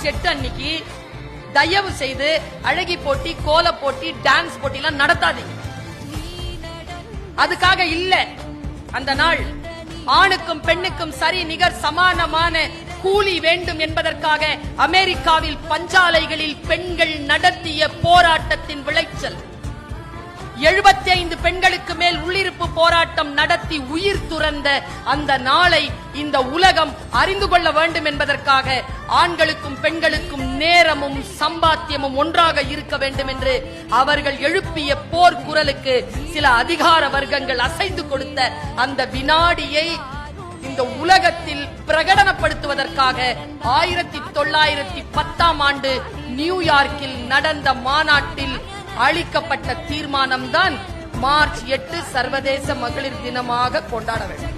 March 8 அன்னைக்கு தயவு செய்து அழகி போட்டி, கோல போட்டி, டான்ஸ் போட்டி எல்லாம் நடத்தாதீங்க. அதுக்காக இல்ல அந்த நாள். ஆணுக்கும் பெண்ணுக்கும் சரி நிகர் சமானமான கூலி வேண்டும் என்பதற்காக அமெரிக்காவில் பஞ்சாலைகளில் பெண்கள் நடத்திய போராட்டத்தின் விளைச்சல். 75 பெண்களுக்கு மேல் உள்ளிருப்பு போராட்டம் நடத்தி உயிர் துறந்த அந்த நாளை இந்த உலகம் அறிந்து கொள்ள வேண்டும் என்பதற்காக ஆண்களுக்கும் பெண்களுக்கும் நேரமும் சம்பாத்தியமும் ஒன்றாக இருக்க வேண்டும் என்று அவர்கள் எழுப்பிய போர் குரலுக்கு சில அதிகார வர்க்கங்கள் அசைந்து கொடுத்த அந்த வினாடியை இந்த உலகத்தில் பிரகடனப்படுத்துவதற்காக 1910ஆம் ஆண்டு நியூயார்க்கில் நடந்த மாநாட்டில் அளிக்கப்பட்ட தீர்மானம்தான் மார்ச் 8 சர்வதேச மகளிர் தினமாக கொண்டாட வேண்டும்.